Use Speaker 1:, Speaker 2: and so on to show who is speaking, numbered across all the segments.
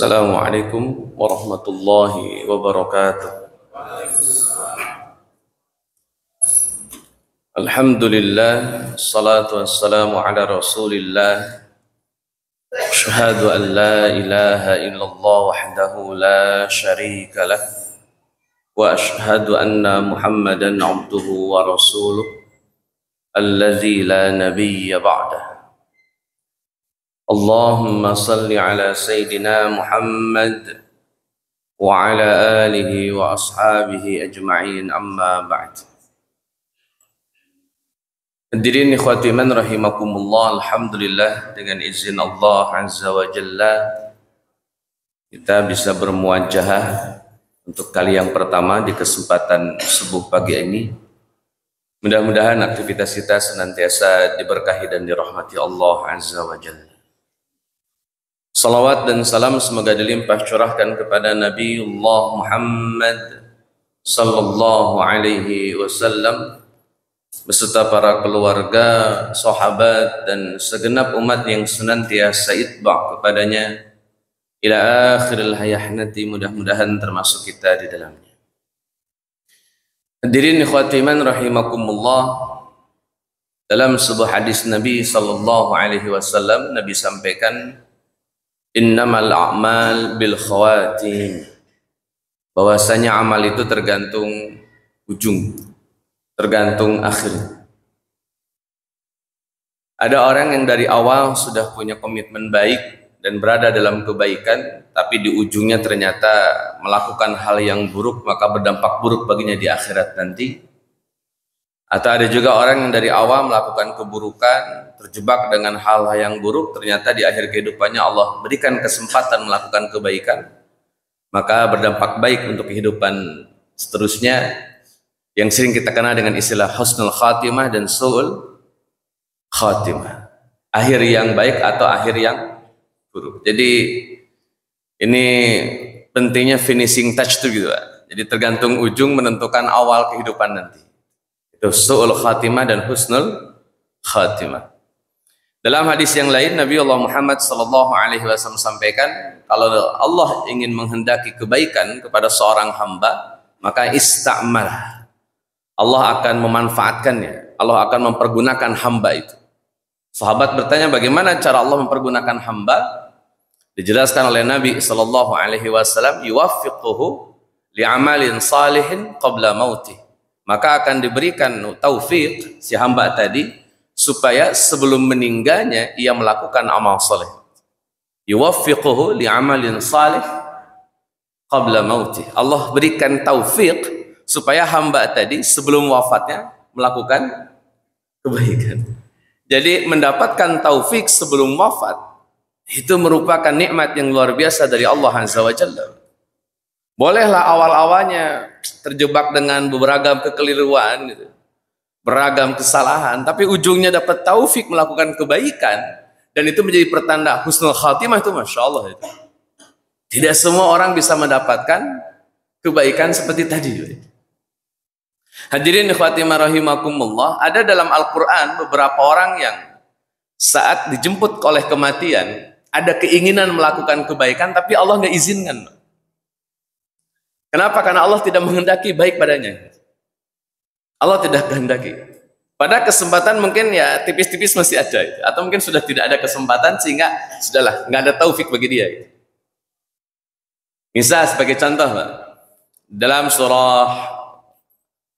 Speaker 1: Assalamualaikum warahmatullahi wabarakatuh. Alhamdulillah, salatu wassalamu ala rasulillah. Asyhadu an la ilaha illallah wahdahu la syarika lah. Wa asyhadu anna Muhammadan abduhu wa rasuluh alladzi la nabiyya ba'dah. Allahumma salli ala Sayyidina Muhammad wa ala alihi wa ashabihi ajma'in, amma ba'd. Hadirin ikhwati man rahimakumullah, alhamdulillah dengan izin Allah Azza wa Jalla kita bisa bermuajahah untuk kali yang pertama di kesempatan subuh pagi ini. Mudah-mudahan aktivitas kita senantiasa diberkahi dan dirahmati Allah Azza wa Jalla. Salawat dan salam semoga dilimpah curahkan kepada Nabiullah Muhammad sallallahu alaihi wasallam beserta para keluarga, sahabat dan segenap umat yang senantiasa itba' kepadanya ila akhiril hayah nanti, mudah-mudahan termasuk kita di dalamnya. Hadirin ikhwati man rahimakumullah, dalam sebuah hadis Nabi sallallahu alaihi wasallam Nabi sampaikan innamal a'mal bil khawatim, bahwasanya amal itu tergantung ujung, tergantung akhir. Ada orang yang dari awal sudah punya komitmen baik dan berada dalam kebaikan, tapi di ujungnya ternyata melakukan hal yang buruk, maka berdampak buruk baginya di akhirat nanti. Atau ada juga orang yang dari awal melakukan keburukan, terjebak dengan hal-hal yang buruk, ternyata di akhir kehidupannya Allah berikan kesempatan melakukan kebaikan, maka berdampak baik untuk kehidupan seterusnya, yang sering kita kenal dengan istilah husnul khatimah dan su'ul khatimah, akhir yang baik atau akhir yang buruk. Jadi ini pentingnya finishing touch itu gitu, Pak. Jadi tergantung ujung menentukan awal kehidupan nanti. Itu su'ul khatimah dan husnul khatimah. Dalam hadis yang lain Nabi Allah Muhammad sallallahu alaihi wasallam sampaikan, kalau Allah ingin menghendaki kebaikan kepada seorang hamba, maka ista'mal, Allah akan memanfaatkannya, Allah akan mempergunakan hamba itu. Sahabat bertanya, bagaimana cara Allah mempergunakan hamba? Dijelaskan oleh Nabi sallallahu alaihi wasallam, yuwaffiquhu li'amalin salihin qabla mautih, maka akan diberikan taufik si hamba tadi supaya sebelum meninggalnya ia melakukan amal soleh. Yuwaffiquhu li'amalin salih qabla mautih, Allah berikan taufik supaya hamba tadi sebelum wafatnya melakukan kebaikan. Jadi mendapatkan taufik sebelum wafat itu merupakan nikmat yang luar biasa dari Allah Azza wa Jalla. Bolehlah awal-awalnya terjebak dengan beragam kekeliruan gitu, beragam kesalahan, tapi ujungnya dapat taufik melakukan kebaikan, dan itu menjadi pertanda husnul khatimah. Itu Masya Allah itu. Tidak semua orang bisa mendapatkan kebaikan seperti tadi. Hadirin ikhwati rahimakumullah, ada dalam Al-Quran beberapa orang yang saat dijemput oleh kematian ada keinginan melakukan kebaikan, tapi Allah nggak izinkan. Kenapa? Karena Allah tidak menghendaki baik padanya. Allah tidak kehendaki. Pada kesempatan mungkin ya tipis-tipis masih ada, atau mungkin sudah tidak ada kesempatan sehingga sudahlah, nggak ada taufik bagi dia. Misal sebagai contoh, Pak, dalam surah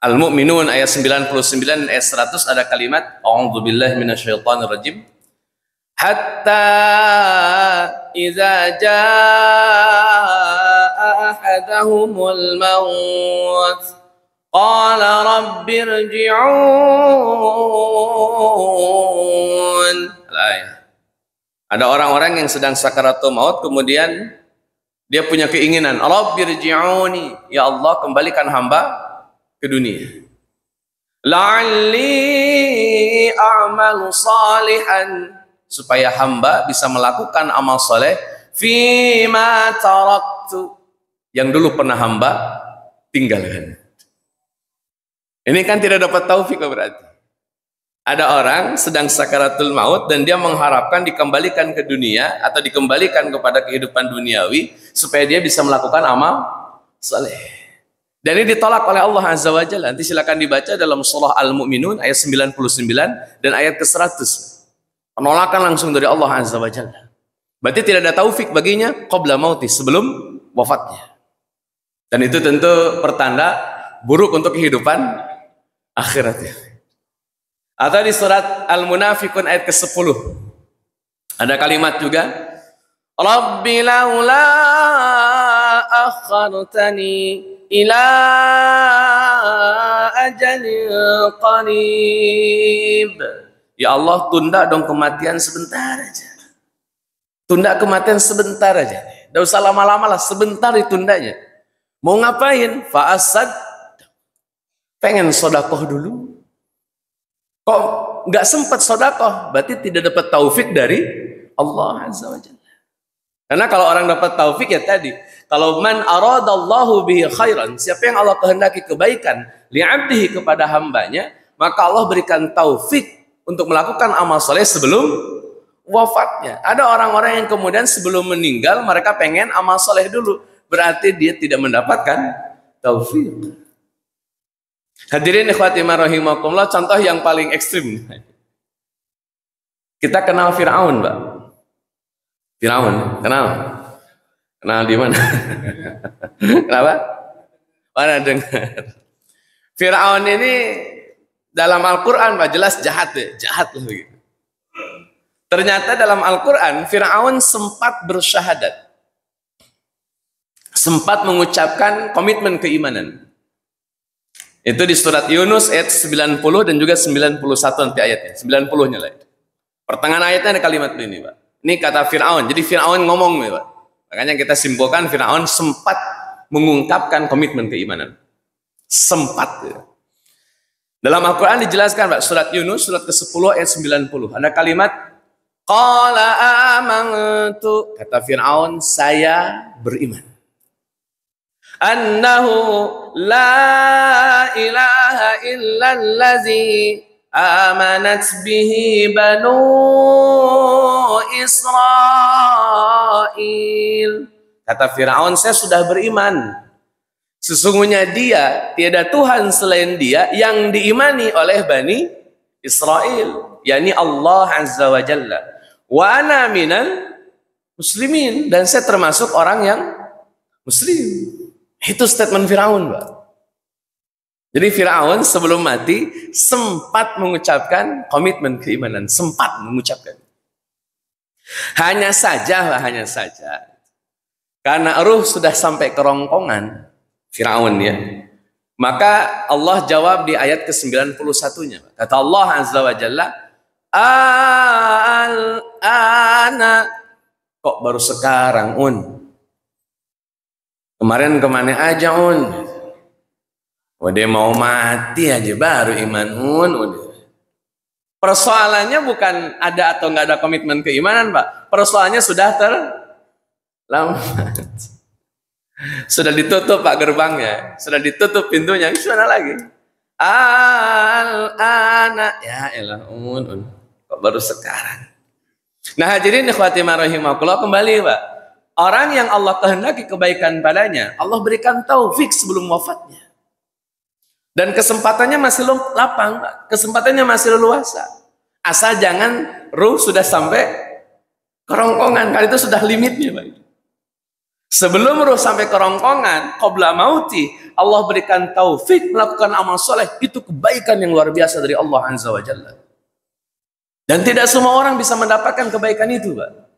Speaker 1: Al-Mu'minun ayat 99 ayat 100 ada kalimat a'udzubillahi minasyaitonirrajim, hatta idza jaa ahadahumul maut qala rabbi irji'un. Ada orang-orang yang sedang sakaratul maut, kemudian dia punya keinginan, rabbi irji'uni, ya Allah kembalikan hamba ke dunia, la'alli a'malu salihan, supaya hamba bisa melakukan amal soleh fima taraktu, yang dulu pernah hamba tinggalkan. Ini kan tidak dapat taufik berarti. Ada orang sedang sakaratul maut dan dia mengharapkan dikembalikan ke dunia atau dikembalikan kepada kehidupan duniawi supaya dia bisa melakukan amal saleh. Dan ini ditolak oleh Allah Azza wa Jalla. Nanti silakan dibaca dalam surah Al-Mu'minun ayat 99 dan ayat ke-100. Penolakan langsung dari Allah Azza wa Jalla. Berarti tidak ada taufik baginya qabla mauti, sebelum wafatnya. Dan itu tentu pertanda buruk untuk kehidupan akhiratnya. Atau di surat Al-Munafiqun ayat ke-10 ada kalimat juga, Rabbi laula akhartani ila ajalin qarib. Ya Allah, tunda dong kematian sebentar aja. Tunda kematian sebentar aja. Tidak usah lama-lama lah, sebentar ditundanya. Mau ngapain? Fa'asad, pengen sodakoh dulu. Kok nggak sempat sodakoh? Berarti tidak dapat taufik dari Allah Azza wa Jalla. Karena kalau orang dapat taufik ya tadi, kalau man aradallahu bihi khairan, siapa yang Allah kehendaki kebaikan li'abdihi kepada hambanya, maka Allah berikan taufik untuk melakukan amal soleh sebelum wafatnya. Ada orang-orang yang kemudian sebelum meninggal mereka pengen amal soleh dulu, berarti dia tidak mendapatkan taufik. Hadirin ikhwati rahimakumullah, contoh yang paling ekstrim. Kita kenal Fir'aun, Mbak. Fir'aun, kenal? Kenal di mana? Kenapa? Mana dengar? Fir'aun ini dalam Al-Quran, Mbak, jelas jahat ya, jahat lah begitu. Ternyata dalam Al-Quran, Fir'aun sempat bersyahadat. Sempat mengucapkan komitmen keimanan. Itu di surat Yunus ayat 90 dan juga 91 nanti ayatnya. 90-nya lah itu. Pertengahan ayatnya ada kalimat ini, Pak. Ini kata Fir'aun. Jadi Fir'aun ngomong nih, Pak. Makanya kita simpulkan Fir'aun sempat mengungkapkan komitmen keimanan. Sempat. Ya. Dalam Al-Quran dijelaskan, Pak. Surat Yunus, surat ke-10 ayat 90. Ada kalimat, Qala amantu. Kata Fir'aun, saya beriman. Annahu la ilaha illallazi amanat bihi banu Israel. Kata Fir'aun, saya sudah beriman. Sesungguhnya dia, tiada Tuhan selain dia yang diimani oleh Bani Israel, yakni Allah Azza wa Jalla. Wa ana minal muslimin, dan saya termasuk orang yang muslim. Itu statement Fir'aun, Pak. Jadi Fir'aun sebelum mati sempat mengucapkan komitmen keimanan, sempat mengucapkan. Hanya saja, karena ruh sudah sampai kerongkongan Fir'aun ya, maka Allah jawab di ayat ke-91-nya. Kata Allah Azza wa Jalla, Al-ana, kok baru sekarang, Kemarin kemana aja, Udah mau mati aja baru iman, Udah. Persoalannya bukan ada atau nggak ada komitmen keimanan, Pak. Persoalannya sudah terlambat. Sudah ditutup, Pak, gerbangnya. Sudah ditutup pintunya. Sudah lagi. Al-ana, ya elah, kok baru sekarang. Nah, hadirin ikhwati rahimakumullah, kembali, Pak. Orang yang Allah kehendaki kebaikan padanya, Allah berikan taufik sebelum wafatnya. Dan kesempatannya masih lapang, kesempatannya masih leluasa. Asal jangan ruh sudah sampai kerongkongan, karena itu sudah limitnya, Pak. Sebelum ruh sampai kerongkongan, qabla mauti, Allah berikan taufik melakukan amal soleh. Itu kebaikan yang luar biasa dari Allah Azza wa Jalla. Dan tidak semua orang bisa mendapatkan kebaikan itu, Pak.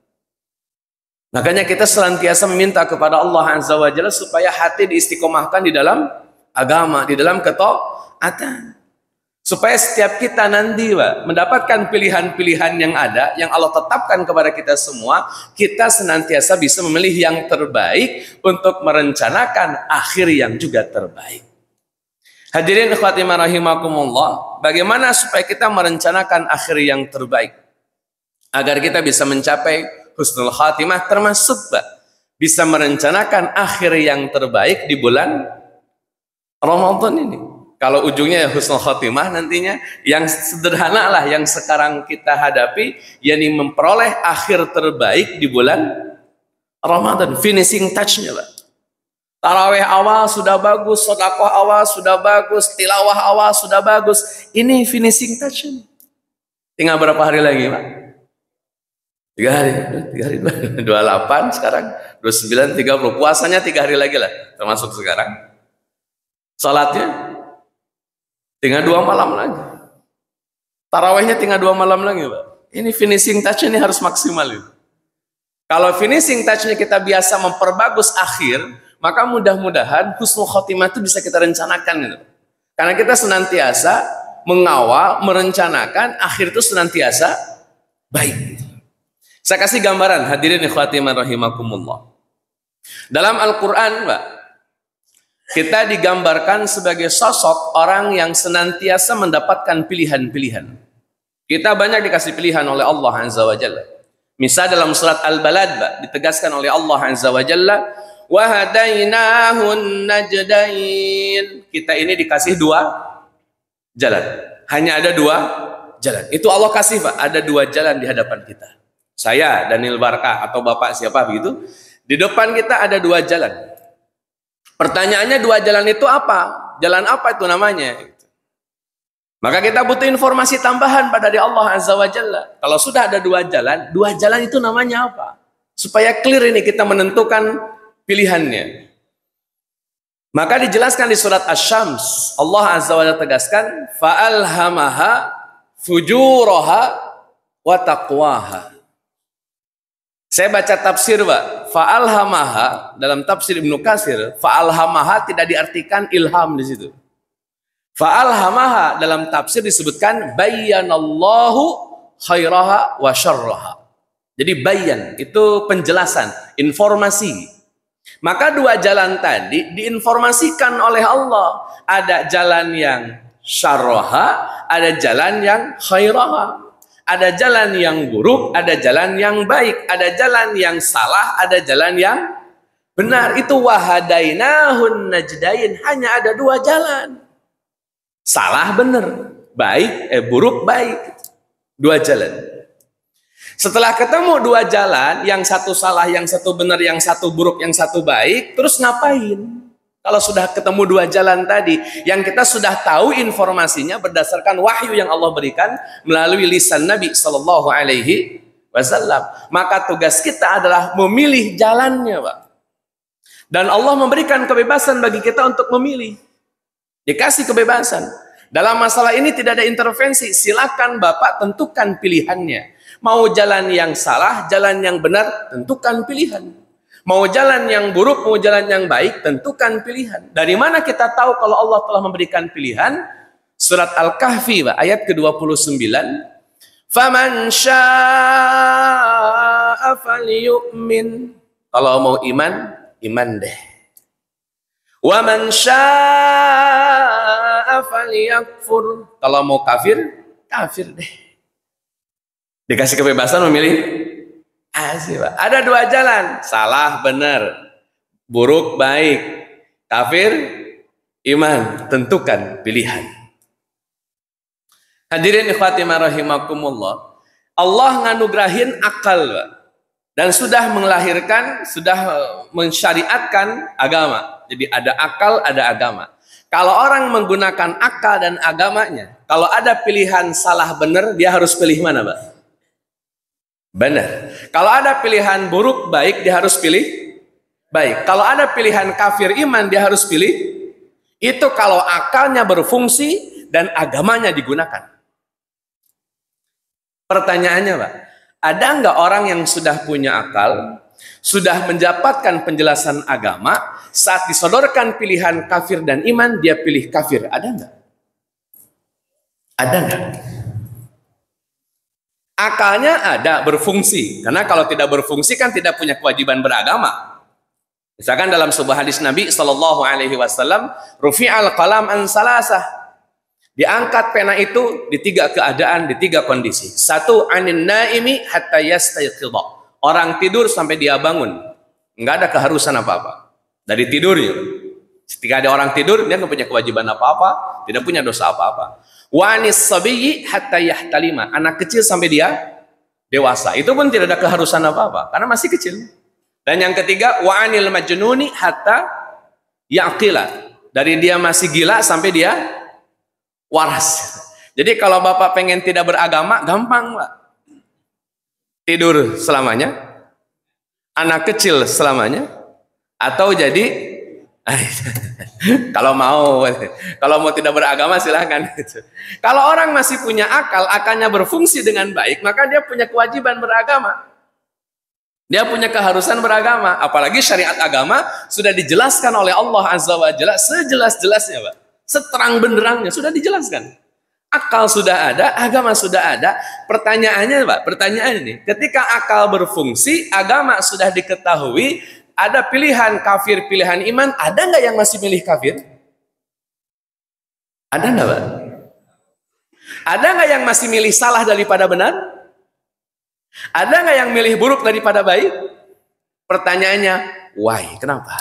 Speaker 1: Makanya kita senantiasa meminta kepada Allah Azza wa Jalla supaya hati diistiqomahkan di dalam agama, di dalam ketaatan. Supaya setiap kita nanti, Pak, mendapatkan pilihan-pilihan yang ada, yang Allah tetapkan kepada kita semua, kita senantiasa bisa memilih yang terbaik untuk merencanakan akhir yang juga terbaik. Hadirin ikhwati rahimakumullah, bagaimana supaya kita merencanakan akhir yang terbaik? Agar kita bisa mencapai husnul khatimah, termasuk, Pak, bisa merencanakan akhir yang terbaik di bulan Ramadan ini. Kalau ujungnya ya husnul khotimah nantinya, yang sederhana lah yang sekarang kita hadapi, yakni memperoleh akhir terbaik di bulan Ramadan. Finishing touch-nya, Pak. Tarawih awal sudah bagus, sedekah awal sudah bagus, tilawah awal sudah bagus. Ini finishing touch-nya. Tinggal berapa hari lagi, Pak? 3 hari, 28 sekarang, 29, 30. Puasanya 3 hari lagi lah, termasuk sekarang. Salatnya tinggal 2 malam lagi. Tarawihnya tinggal 2 malam lagi, Pak. Ini finishing touch-nya ini harus maksimal itu. Kalau finishing touch-nya kita biasa memperbagus akhir, maka mudah-mudahan husnul khotimah itu bisa kita rencanakan gitu. Karena kita senantiasa mengawal, merencanakan akhir itu senantiasa baik. Saya kasih gambaran, hadirin ikhwati rahimakumullah. Dalam Al-Quran, Pak, kita digambarkan sebagai sosok orang yang senantiasa mendapatkan pilihan-pilihan. Kita banyak dikasih pilihan oleh Allah Azza wa Jalla. Misal dalam surat Al-Balad, Pak, ditegaskan oleh Allah Azza wa Jalla, wa hadainahun najdain. Kita ini dikasih 2 jalan. Hanya ada 2 jalan. Itu Allah kasih, Pak. Ada 2 jalan di hadapan kita. Saya, Daniel Barkah, atau Bapak siapa begitu. Di depan kita ada 2 jalan. Pertanyaannya 2 jalan itu apa? Jalan apa itu namanya? Maka kita butuh informasi tambahan pada dari Allah Azza wa Jalla. Kalau sudah ada 2 jalan itu namanya apa? Supaya clear ini kita menentukan pilihannya. Maka dijelaskan di surat Asy-Syams, Allah Azza wa Jalla tegaskan, fa'alhamaha fujuraha wa taqwaha. Saya baca tafsir, Pak. Fa'alhamaha dalam tafsir Ibnu Katsir, fa'alhamaha tidak diartikan ilham di situ. Fa'alhamaha dalam tafsir disebutkan bayyanallahu khairaha wa syarraha. Jadi bayan itu penjelasan, informasi. Maka 2 jalan tadi diinformasikan oleh Allah. Ada jalan yang syarraha, ada jalan yang khairaha. Ada jalan yang buruk, ada jalan yang baik, ada jalan yang salah, ada jalan yang benar. Itu wahadainahun najdain, hanya ada 2 jalan. Salah benar, baik buruk baik. 2 jalan. Setelah ketemu 2 jalan, yang satu salah, yang satu benar, yang satu buruk, yang satu baik, terus ngapain? Kalau sudah ketemu 2 jalan tadi, yang kita sudah tahu informasinya berdasarkan wahyu yang Allah berikan melalui lisan Nabi Sallallahu Alaihi Wasallam, maka tugas kita adalah memilih jalannya, Pak. Dan Allah memberikan kebebasan bagi kita untuk memilih. Dikasih kebebasan. Dalam masalah ini tidak ada intervensi. Silakan Bapak tentukan pilihannya. Mau jalan yang salah, jalan yang benar, tentukan pilihan. Mau jalan yang buruk, mau jalan yang baik, tentukan pilihan. Dari mana kita tahu kalau Allah telah memberikan pilihan? Surat Al-Kahfi, ayat ke-29. Faman syaa'a falyu'min. Kalau mau iman, iman deh. Wa man syaa'a falyakfur. Kalau mau kafir, kafir deh. Dikasih kebebasan memilih. Asik, Pak. Ada 2 jalan, salah benar, buruk baik, kafir iman. Tentukan pilihan. Hadirin ikhwati rahimakumullah, Allah nganugerahin akal, Pak, dan sudah melahirkan, sudah mensyariatkan agama. Jadi ada akal, ada agama. Kalau orang menggunakan akal dan agamanya, kalau ada pilihan salah benar, dia harus pilih mana, Pak? Benar. Kalau ada pilihan buruk baik, dia harus pilih baik. Kalau ada pilihan kafir iman, dia harus pilih. Itu kalau akalnya berfungsi dan agamanya digunakan. Pertanyaannya, Pak, ada nggak orang yang sudah punya akal, sudah mendapatkan penjelasan agama, saat disodorkan pilihan kafir dan iman, dia pilih kafir? Ada nggak? Ada nggak? Akalnya ada, berfungsi. Karena kalau tidak berfungsi kan tidak punya kewajiban beragama. Misalkan dalam sebuah hadis Nabi Sallallahu Alaihi Wasallam, rufi'al qalam an salasah. Diangkat pena itu di 3 keadaan, di 3 kondisi. 1, anin naimi hatta yastayqidha. Orang tidur sampai dia bangun. Enggak ada keharusan apa-apa. Dari tidurnya. Ketika ada orang tidur, dia nggak punya kewajiban apa-apa, tidak punya dosa apa-apa. Wa anis sabiyyi hatta yahtalima, anak kecil sampai dia dewasa, itu pun tidak ada keharusan apa-apa karena masih kecil. Dan yang ketiga, wa anil majnuni hatta yaqila, dari dia masih gila sampai dia waras. Jadi kalau bapak pengen tidak beragama, gampang Pak. Tidur selamanya, anak kecil selamanya, atau jadi kalau mau tidak beragama silahkan. Kalau orang masih punya akal, akalnya berfungsi dengan baik, maka dia punya kewajiban beragama. Dia punya keharusan beragama. Apalagi syariat agama sudah dijelaskan oleh Allah Azza wa Jalla sejelas-jelasnya Pak. Seterang benderangnya sudah dijelaskan. Akal sudah ada, agama sudah ada. Pertanyaannya Pak, pertanyaan ini, ketika akal berfungsi, agama sudah diketahui, ada pilihan kafir, pilihan iman, ada nggak yang masih milih kafir? Ada nggak Pak? Ada nggak yang masih milih salah daripada benar? Ada nggak yang milih buruk daripada baik? Pertanyaannya, why? Kenapa?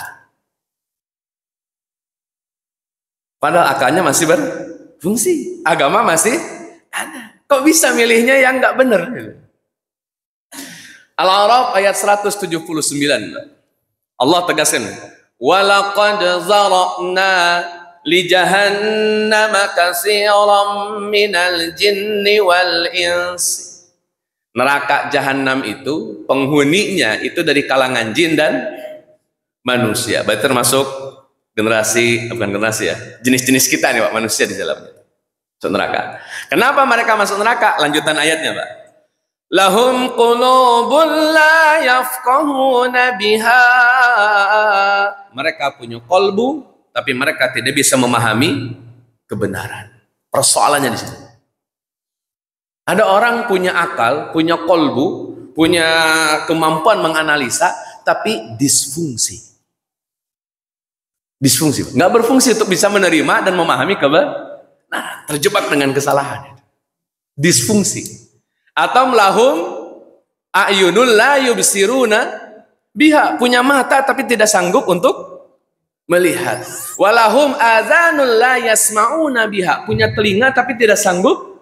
Speaker 1: Padahal akalnya masih berfungsi, agama masih ada. Kok bisa milihnya yang nggak benar? Al-A'raf ayat 179. Allah tegaskan, walaqad zara'na li jahannama katsiran minal jinni wal insi. Neraka jahanam itu penghuninya itu dari kalangan jin dan manusia. Berarti termasuk generasi, bukan generasi ya, jenis-jenis kita nih Pak, manusia di dalamnya. Masuk neraka. Kenapa mereka masuk neraka? Lanjutan ayatnya Pak. Lahum qulubun la yafqahuna biha. Mereka punya kolbu, tapi mereka tidak bisa memahami kebenaran. Persoalannya di situ. Ada orang punya akal, punya kolbu, punya kemampuan menganalisa, tapi disfungsi. Disfungsi, nggak berfungsi untuk bisa menerima dan memahami kebenaran. Terjebak dengan kesalahan. Disfungsi. Atau melahum a'yunul la yubsiruna biha, punya mata tapi tidak sanggup untuk melihat. Walahum adzanul la yasma'una biha, punya telinga tapi tidak sanggup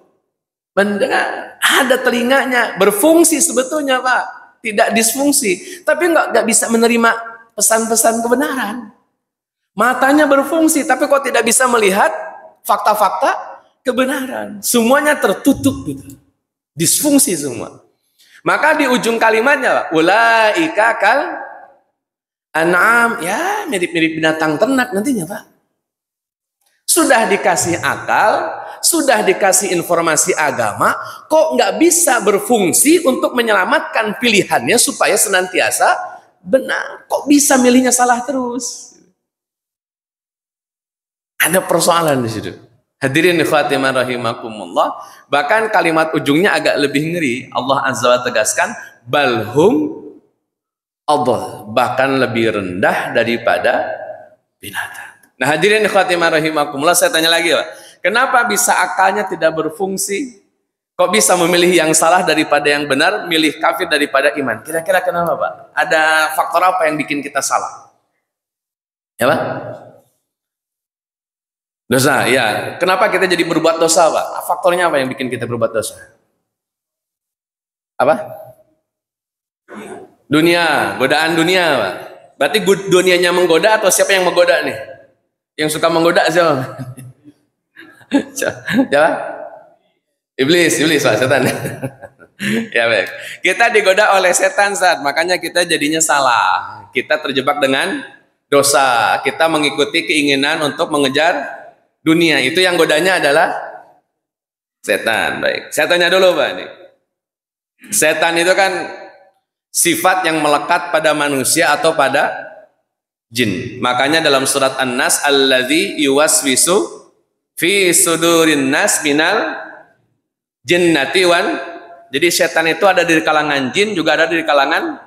Speaker 1: mendengar. Ada telinganya, berfungsi sebetulnya Pak, tidak disfungsi, tapi nggak bisa menerima pesan-pesan kebenaran. Matanya berfungsi, tapi kok tidak bisa melihat fakta-fakta kebenaran. Semuanya tertutup gitu, disfungsi semua. Maka di ujung kalimatnya, ulaika kal an'am, ya mirip-mirip binatang ternak nantinya Pak. Sudah dikasih akal, sudah dikasih informasi agama, kok nggak bisa berfungsi untuk menyelamatkan pilihannya supaya senantiasa benar. Kok bisa milihnya salah terus? Ada persoalan di situ. Hadirin khatimah rahimakumullah. Bahkan kalimat ujungnya agak lebih ngeri. Allah Azza wa tegaskan, balhum adall, bahkan lebih rendah daripada binatang. Nah hadirin khatimah rahimakumullah, saya tanya lagi Pak, kenapa bisa akalnya tidak berfungsi? Kok bisa memilih yang salah daripada yang benar, milih kafir daripada iman? Kira-kira kenapa Pak? Ada faktor apa yang bikin kita salah? Ya Pak? Dosa, ya. Kenapa kita jadi berbuat dosa Pak? Faktornya apa yang bikin kita berbuat dosa? Apa? Dunia, godaan dunia Pak. Berarti dunianya menggoda atau siapa yang menggoda nih? Yang suka menggoda siapa? Siapa? Iblis Pak, setan. Ya baik. Kita digoda oleh setan saat, makanya kita jadinya salah. Kita terjebak dengan dosa. Kita mengikuti keinginan untuk mengejar dunia. Itu yang godanya adalah setan. Baik. Saya tanya dulu Pak nih. Setan itu kan sifat yang melekat pada manusia atau pada jin. Makanya dalam surat An-Nas, alladzi yuwaswisu fi sudurin nas minal jinnati wan. Jadi setan itu ada di kalangan jin, juga ada di kalangan,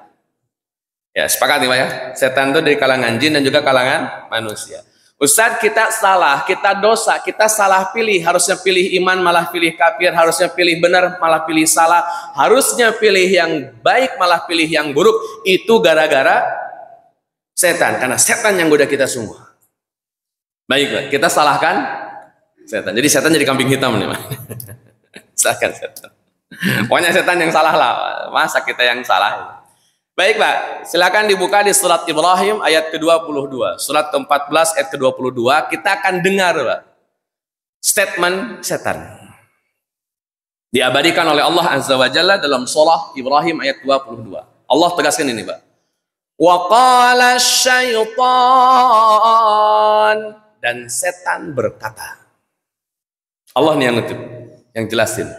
Speaker 1: ya sepakat nih Pak ya, setan itu dari kalangan jin dan juga kalangan manusia. Ustadz, kita salah, kita dosa, kita salah pilih, harusnya pilih iman malah pilih kafir, harusnya pilih benar malah pilih salah, harusnya pilih yang baik malah pilih yang buruk. Itu gara-gara setan, karena setan yang goda kita semua. Baik, Pak. Kita salahkan setan. Jadi setan jadi kambing hitam nih, Pak. Salahkan setan. Pokoknya setan yang salah lah. Masa kita yang salah? Baik, Pak. Silakan dibuka di surat Ibrahim ayat ke-22. Surat ke-14 ayat ke-22. Kita akan dengar, Pak, statement setan. Diabadikan oleh Allah Azza wa Jalla dalam surah Ibrahim ayat 22. Allah tegaskan ini, Pak. Wa qala syaitan, dan setan berkata. Allah nih yang nutip, yang jelasin.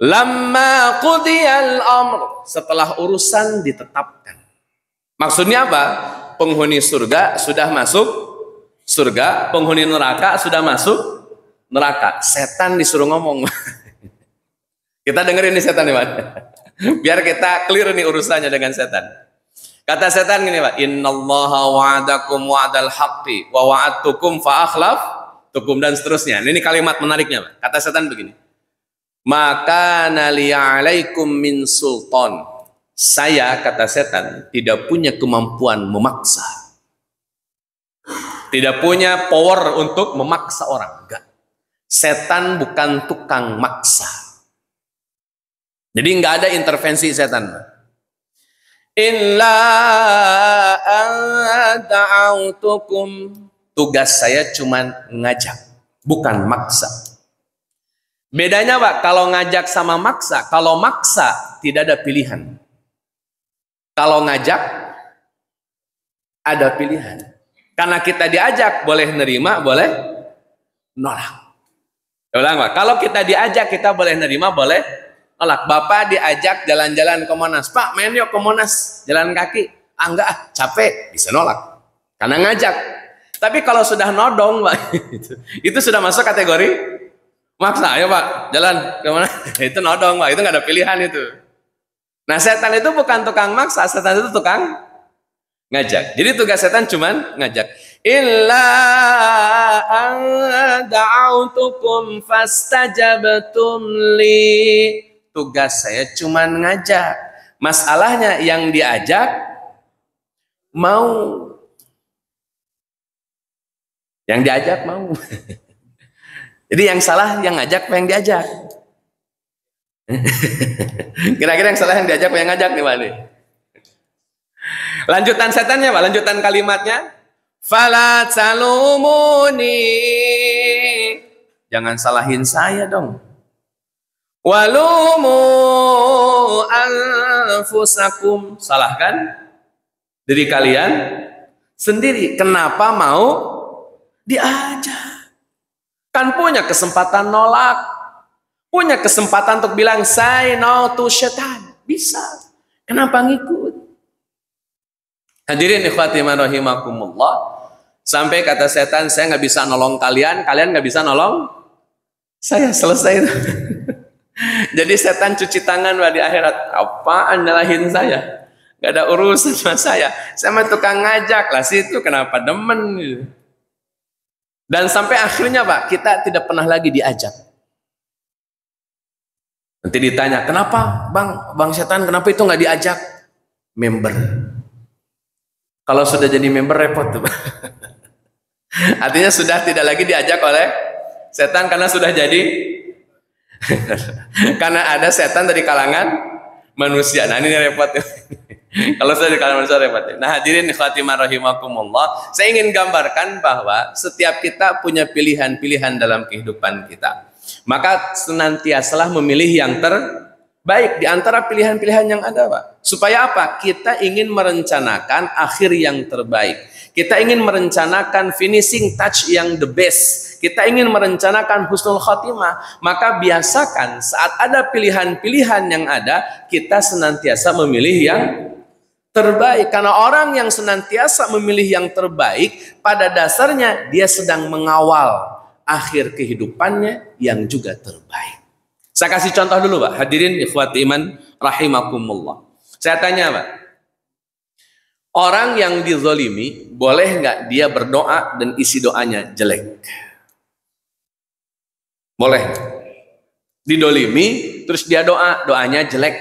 Speaker 1: Lamma qudiyal amr, setelah urusan ditetapkan. Maksudnya apa? Penghuni surga sudah masuk surga, penghuni neraka sudah masuk neraka. Setan disuruh ngomong. Kita dengerin nih setan nih, Pak. Biar kita clear nih urusannya dengan setan. Kata setan gini, Pak, innallaha wa'adakum wa'dal haqqi wa wa'adtukum fa akhlaftukum, dan seterusnya. Ini kalimat menariknya, Pak. Kata setan begini. Maka nali 'alaikum min sultan. Saya, kata setan, tidak punya kemampuan memaksa. Tidak punya power untuk memaksa orang. Enggak. Setan bukan tukang maksa. Jadi enggak ada intervensi setan. Illa da'autukum, tugas saya cuman ngajak, bukan maksa. Bedanya, Pak, kalau ngajak sama maksa. Kalau maksa tidak ada pilihan. Kalau ngajak ada pilihan. Karena kita diajak, boleh nerima, boleh nolak. Ulang, Pak. Kalau kita diajak, kita boleh nerima, boleh nolak. Bapak diajak jalan-jalan ke Monas. Pak, main yuk ke Monas, jalan kaki. Ah, enggak, capek. Bisa nolak. Karena ngajak. Tapi kalau sudah nodong, Pak, itu sudah masuk kategori maksa. Ayo, Pak, jalan ke mana? Itu nodong, Pak. Itu nggak ada pilihan itu. Nah, setan itu bukan tukang maksa. Setan itu tukang ngajak. Jadi tugas setan cuman ngajak. Illa da'autukum fastajabtum li. Tugas saya cuman ngajak. Masalahnya yang diajak mau. Yang diajak mau. Jadi yang salah yang ngajak apa yang diajak? Kira-kira yang salah yang diajak apa yang ngajak nih, Pak? Lanjutan setannya, Pak. Lanjutan kalimatnya. Fala talumuni. Jangan salahin saya dong. Walumu anfusakum. Salahkan diri kalian sendiri. Kenapa mau diajak? Kan punya kesempatan nolak. Punya kesempatan untuk bilang say no to setan. Bisa. Kenapa ngikut? Hadirin ikhwati man rahimakumullah. Sampai kata setan, saya nggak bisa nolong kalian, kalian nggak bisa nolong saya. Selesai itu. Jadi setan cuci tangan di akhirat. Apaan nyalahin saya? Nggak ada urusan sama saya. Saya mah tukang ngajak lah situ, kenapa demen gitu. Dan sampai akhirnya, Pak, kita tidak pernah lagi diajak. Nanti ditanya, kenapa Bang Setan, kenapa itu nggak diajak? Member. Kalau sudah jadi member repot tuh. Artinya sudah tidak lagi diajak oleh setan karena sudah jadi. Karena ada setan dari kalangan manusia. Nah, ini repot. Kalau sudah di kalangan manusia repot. Nah, hadirin khatimah rahimakumullah, saya ingin gambarkan bahwa setiap kita punya pilihan-pilihan dalam kehidupan kita. Maka senantiasalah memilih yang terbaik di antara pilihan-pilihan yang ada, Pak. Supaya apa? Kita ingin merencanakan akhir yang terbaik. Kita ingin merencanakan finishing touch yang the best. Kita ingin merencanakan husnul khatimah. Maka biasakan saat ada pilihan-pilihan yang ada, kita senantiasa memilih yang terbaik. Karena orang yang senantiasa memilih yang terbaik, pada dasarnya dia sedang mengawal akhir kehidupannya yang juga terbaik. Saya kasih contoh dulu, Pak. Hadirin ikhwati iman rahimakumullah. Saya tanya, Pak. Orang yang dizolimi, boleh nggak dia berdoa dan isi doanya jelek? Boleh. Didolimi, terus dia doanya jelek.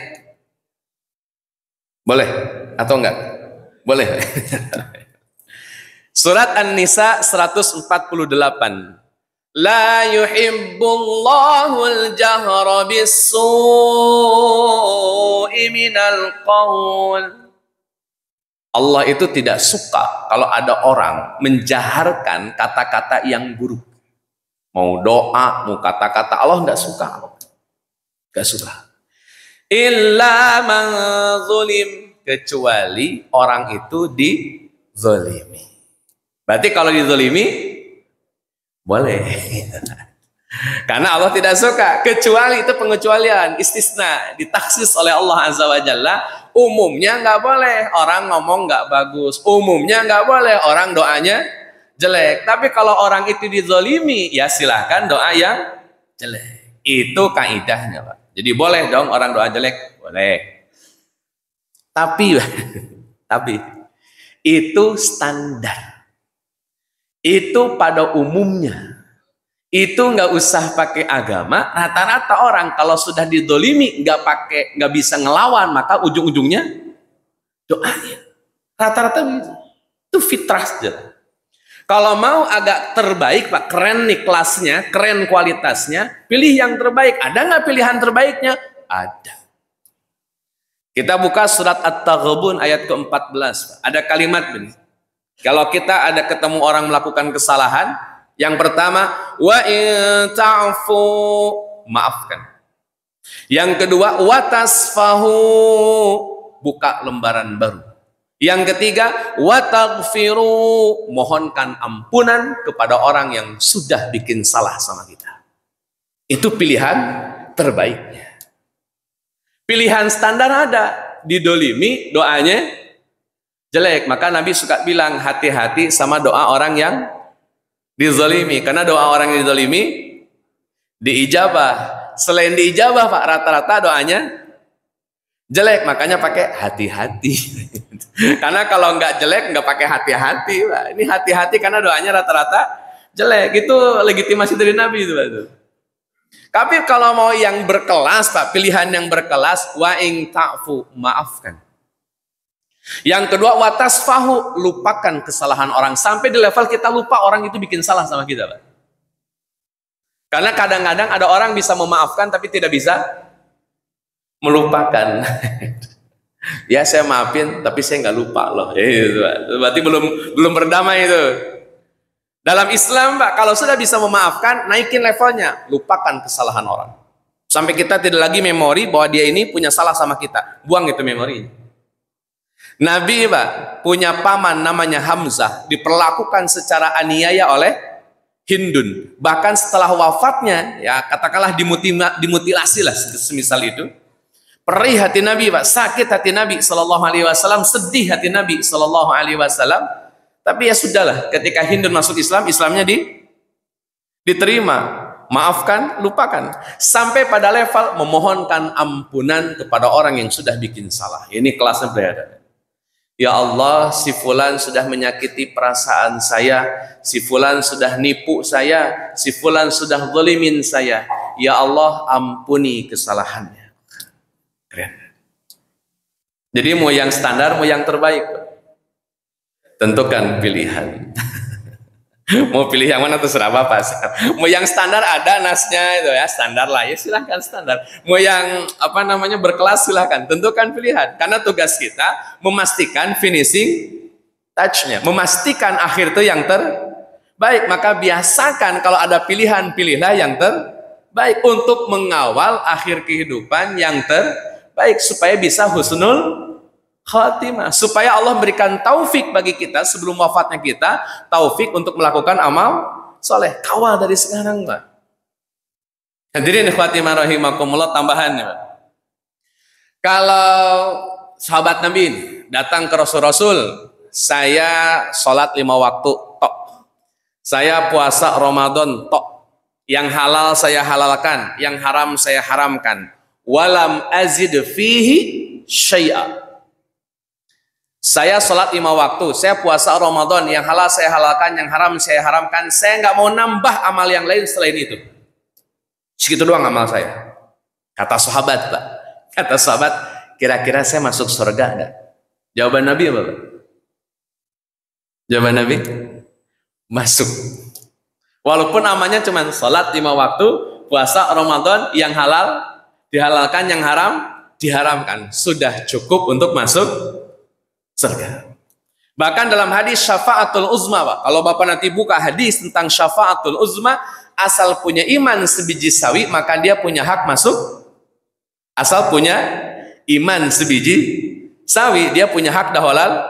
Speaker 1: Boleh atau enggak? Boleh. Surat An-Nisa 148. La yuhibbullahul jahra bis-su'i minal qaul. Allah itu tidak suka kalau ada orang menjaharkan kata-kata yang buruk. Mau doa, mau kata-kata, Allah tidak suka. Tidak suka. Illa man zulim, kecuali orang itu dizalimi. Berarti kalau dizalimi boleh. Karena Allah tidak suka, kecuali itu pengecualian, istisna, ditaksis oleh Allah Azza wa Jalla. Umumnya nggak boleh orang ngomong nggak bagus, umumnya nggak boleh orang doanya jelek. Tapi kalau orang itu dizalimi, ya silahkan doa yang jelek. Itu kaidahnya, Pak. Jadi boleh dong orang doa jelek, boleh. Tapi itu standar. Itu pada umumnya. Itu nggak usah pakai agama. Rata-rata orang kalau sudah didolimi nggak bisa ngelawan, maka ujung-ujungnya doanya. Rata-rata itu fitrah saja. Kalau mau agak terbaik, Pak, keren nih kelasnya, keren kualitasnya, pilih yang terbaik. Ada nggak pilihan terbaiknya? Ada. Kita buka surat At-Taghabun ayat ke-14. Ada kalimat ini. Kalau kita ada ketemu orang melakukan kesalahan, yang pertama, wa in ta'fu, maafkan. Yang kedua, wa tasfahu, buka lembaran baru. Yang ketiga, wa taghfiru, mohonkan ampunan kepada orang yang sudah bikin salah sama kita. Itu pilihan terbaiknya. Pilihan standar ada, didolimi doanya jelek, maka Nabi suka bilang hati-hati sama doa orang yang dizalimi, karena doa orang yang dizalimi diijabah. Selain diijabah, Pak, rata-rata doanya jelek, makanya pakai hati-hati. Karena kalau nggak jelek nggak pakai hati-hati, Pak. Ini hati-hati karena doanya rata-rata jelek. Itu legitimasi dari Nabi itu, Pak. Tapi kalau mau yang berkelas, Pak, pilihan yang berkelas, wa in ta'fu, maafkan. Yang kedua, watasfahu, lupakan kesalahan orang. Sampai di level kita lupa orang itu bikin salah sama kita, Pak. Karena kadang-kadang ada orang bisa memaafkan tapi tidak bisa melupakan. Ya saya maafin tapi saya nggak lupa loh. Itu, berarti belum berdamai itu. Dalam Islam, Pak, kalau sudah bisa memaafkan, naikin levelnya, lupakan kesalahan orang. Sampai kita tidak lagi memori bahwa dia ini punya salah sama kita. Buang itu memori. Nabi, Pak, punya paman namanya Hamzah, diperlakukan secara aniaya oleh Hindun. Bahkan setelah wafatnya, ya katakanlah dimutilasi lah, semisal itu. Perih hati Nabi, Pak, sakit hati Nabi Sallallahu Alaihi Wasallam, sedih hati Nabi Sallallahu Alaihi Wasallam. Tapi ya sudahlah, ketika Hindun masuk Islam, Islamnya diterima. Maafkan, lupakan. Sampai pada level memohonkan ampunan kepada orang yang sudah bikin salah. Ini kelasnya berbeda. Ya Allah, si fulan sudah menyakiti perasaan saya, si fulan sudah nipu saya, si fulan sudah zalimin saya. Ya Allah, ampuni kesalahannya. Keren. Jadi mau yang standar, mau yang terbaik. Tentukan pilihan. Mau pilih yang mana terserah Bapak. Mau yang standar ada nasnya itu ya, standar lah ya, silahkan standar. Mau yang apa namanya berkelas silahkan, tentukan pilihan. Karena tugas kita memastikan finishing touch-nya, memastikan akhir itu yang terbaik. Maka biasakan kalau ada pilihan, pilihlah yang terbaik untuk mengawal akhir kehidupan yang terbaik supaya bisa husnul khatimah, supaya Allah berikan taufik bagi kita sebelum wafatnya kita, taufik untuk melakukan amal soleh. Kawal dari sekarang, Pak. Hadirin khatimah rahimakumullah, tambahannya, Pak. Kalau sahabat Nabi ini datang ke Rasul, saya sholat 5 waktu, tok. Saya puasa Ramadan, tok. Yang halal saya halalkan, yang haram saya haramkan. Walam azid fihi syai'a. Saya sholat 5 waktu, saya puasa Ramadan, yang halal saya halalkan, yang haram saya haramkan. Saya nggak mau nambah amal yang lain selain itu. Segitu doang amal saya. Kata sahabat, Pak. Kata sahabat, kira-kira saya masuk surga enggak? Jawaban Nabi apa, Pak? Jawaban Nabi, masuk. Walaupun amalnya cuma sholat 5 waktu, puasa Ramadan, yang halal dihalalkan, yang haram diharamkan, sudah cukup untuk masuk surga. Bahkan dalam hadis syafaatul uzma, Pak. Kalau Bapak nanti buka hadis tentang syafaatul uzma, asal punya iman sebiji sawi, maka dia punya hak masuk. Asal punya iman sebiji sawi, dia punya hak dahulal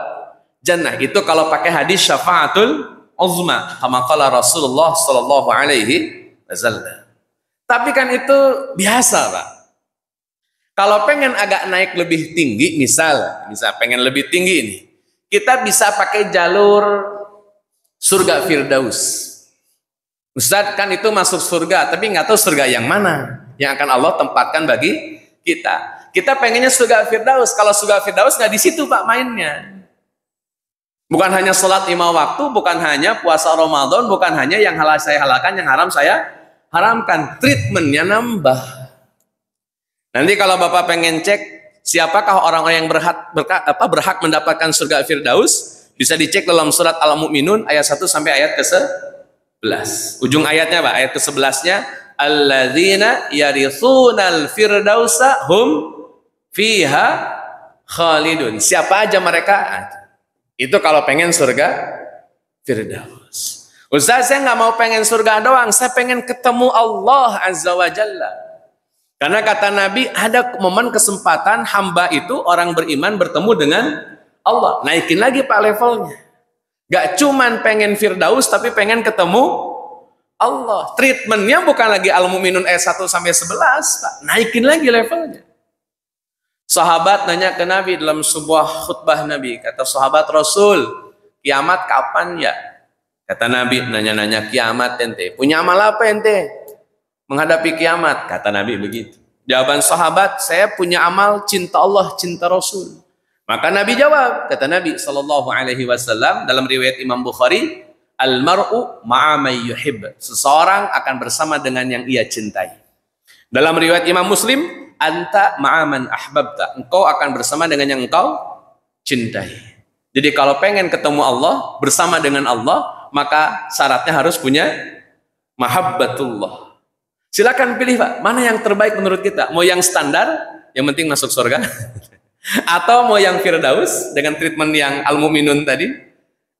Speaker 1: jannah. Itu kalau pakai hadis syafaatul uzma, kama qala Rasulullah sallallahu alaihi wasallam. Tapi kan itu biasa, Pak. Kalau pengen agak naik lebih tinggi, misal pengen lebih tinggi ini, kita bisa pakai jalur surga Firdaus. Ustaz, kan itu masuk surga, tapi nggak tahu surga yang mana yang akan Allah tempatkan bagi kita. Kita pengennya surga Firdaus. Kalau surga Firdaus nggak di situ, Pak, mainnya. Bukan hanya sholat 5 waktu, bukan hanya puasa Ramadan, bukan hanya yang halal saya halalkan, yang haram saya haramkan. Treatmentnya nambah. Nanti kalau Bapak pengen cek siapakah orang-orang yang berhak mendapatkan surga Firdaus, bisa dicek dalam surat Al-Mu'minun ayat 1 sampai ayat ke-11. Ujung ayatnya, Pak, ayat ke-11-nya, alladzina yaritsunal firdausa hum fiha khalidun. Siapa aja mereka? Itu kalau pengen surga Firdaus. Ustaz, saya nggak mau pengen surga doang, saya pengen ketemu Allah Azza wa Jalla. Karena kata Nabi, ada momen kesempatan hamba itu, orang beriman bertemu dengan Allah. Naikin lagi, Pak, levelnya. Gak cuman pengen Firdaus, tapi pengen ketemu Allah. Treatmentnya bukan lagi Al-Mu'minun ayat 1 sampai 11, Pak. Naikin lagi levelnya. Sahabat nanya ke Nabi dalam sebuah khutbah Nabi. Kata sahabat, Rasul, kiamat kapan ya? Kata Nabi, nanya-nanya kiamat ente. Punya amal apa ente menghadapi kiamat? Kata Nabi begitu. Jawaban sahabat, saya punya amal cinta Allah, cinta Rasul. Maka Nabi jawab, kata Nabi sallallahu alaihi wasallam dalam riwayat Imam Bukhari, al-mar'u ma'a may yuhib. Seseorang akan bersama dengan yang ia cintai. Dalam riwayat Imam Muslim, anta ma'a man ahbabta. Engkau akan bersama dengan yang engkau cintai. Jadi kalau pengen ketemu Allah, bersama dengan Allah, maka syaratnya harus punya mahabbatullah. Silakan pilih, Pak, mana yang terbaik menurut kita? Mau yang standar, yang penting masuk surga? Atau mau yang Firdaus dengan treatment yang Al-Mu'minun tadi?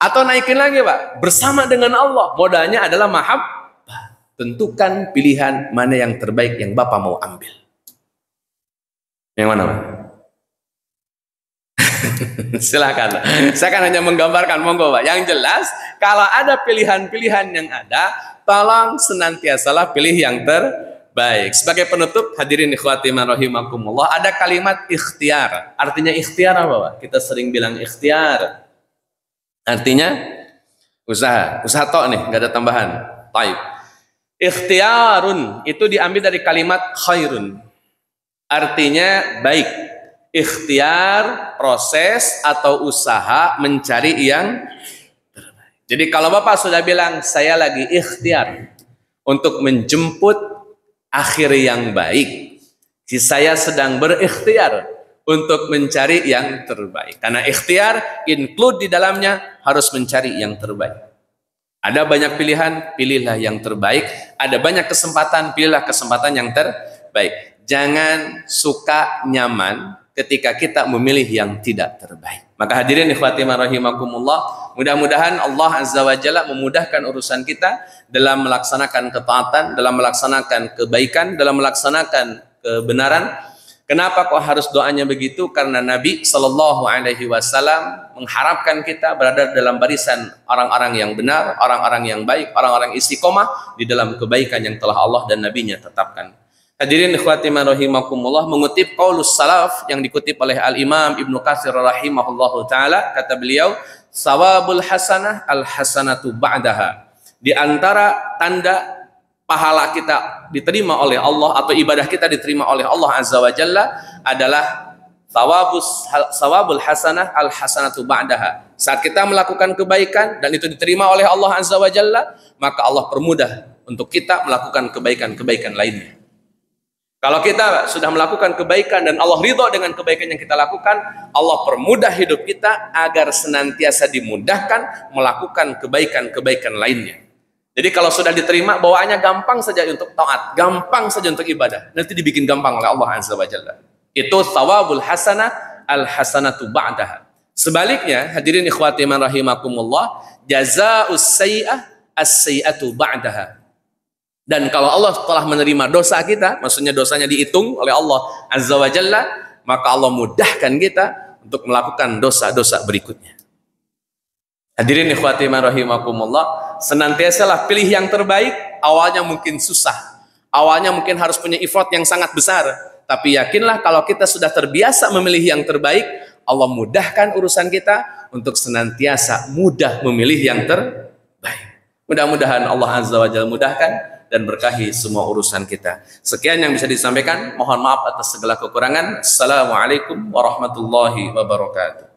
Speaker 1: Atau naikin lagi, Pak, bersama dengan Allah, modalnya adalah mahabbah. Tentukan pilihan mana yang terbaik yang Bapak mau ambil. Yang mana, Pak? Silakan. Saya kan hanya menggambarkan, monggo, Pak. Yang jelas, kalau ada pilihan-pilihan yang ada, tolong senantiasalah pilih yang terbaik. Sebagai penutup, hadirin ikhwati rahimakumullah, ada kalimat ikhtiar. Artinya ikhtiar apa, Pak? Kita sering bilang ikhtiar. Artinya usaha tok nih, nggak ada tambahan. Baik. Ikhtiarun itu diambil dari kalimat khairun. Artinya baik. Ikhtiar, proses atau usaha mencari yang terbaik. Jadi kalau Bapak sudah bilang saya lagi ikhtiar untuk menjemput akhir yang baik, saya sedang berikhtiar untuk mencari yang terbaik. Karena ikhtiar include di dalamnya harus mencari yang terbaik. Ada banyak pilihan, pilihlah yang terbaik. Ada banyak kesempatan, pilihlah kesempatan yang terbaik. Jangan suka nyaman ketika kita memilih yang tidak terbaik. Maka hadirin ikhwati rahimakumullah, mudah-mudahan Allah Azza wa Jalla memudahkan urusan kita dalam melaksanakan ketaatan, dalam melaksanakan kebaikan, dalam melaksanakan kebenaran. Kenapa kok harus doanya begitu? Karena Nabi Shallallahu Alaihi Wasallam mengharapkan kita berada dalam barisan orang-orang yang benar, orang-orang yang baik, orang-orang istiqomah di dalam kebaikan yang telah Allah dan Nabi-Nya tetapkan. Hadirin ikhwati rahimakumullah, mengutip qaulus salaf yang dikutip oleh Al-Imam Ibnu Katsir rahimahullahu taala, kata beliau, sawabul hasanah al hasanatu ba'daha. Di antara tanda pahala kita diterima oleh Allah atau ibadah kita diterima oleh Allah Azza wa Jalla adalah sawabul hasanah al hasanatu ba'daha. Saat kita melakukan kebaikan dan itu diterima oleh Allah Azza wa Jalla, maka Allah permudah untuk kita melakukan kebaikan-kebaikan lainnya. Kalau kita sudah melakukan kebaikan dan Allah ridho dengan kebaikan yang kita lakukan, Allah permudah hidup kita agar senantiasa dimudahkan melakukan kebaikan-kebaikan lainnya. Jadi kalau sudah diterima, bawaannya gampang saja untuk taat, gampang saja untuk ibadah. Nanti dibikin gampang oleh Allah Azza wa Jalla. Itu thawabul hasanah, al-hasanatu ba'daha. Sebaliknya, hadirin ikhwati man rahimakumullah, jazaa'us sayyi'ah as-sayyi'atu ba'daha. Dan kalau Allah telah menerima dosa kita, maksudnya dosanya dihitung oleh Allah Azza wa Jalla, maka Allah mudahkan kita untuk melakukan dosa-dosa berikutnya. Hadirin ikhwati man rahimakumullah, senantiasalah pilih yang terbaik. Awalnya mungkin susah, awalnya mungkin harus punya effort yang sangat besar, tapi yakinlah kalau kita sudah terbiasa memilih yang terbaik, Allah mudahkan urusan kita untuk senantiasa mudah memilih yang terbaik. Mudah-mudahan Allah Azza wa Jalla mudahkan dan berkahi semua urusan kita. Sekian yang bisa disampaikan. Mohon maaf atas segala kekurangan. Assalamualaikum warahmatullahi wabarakatuh.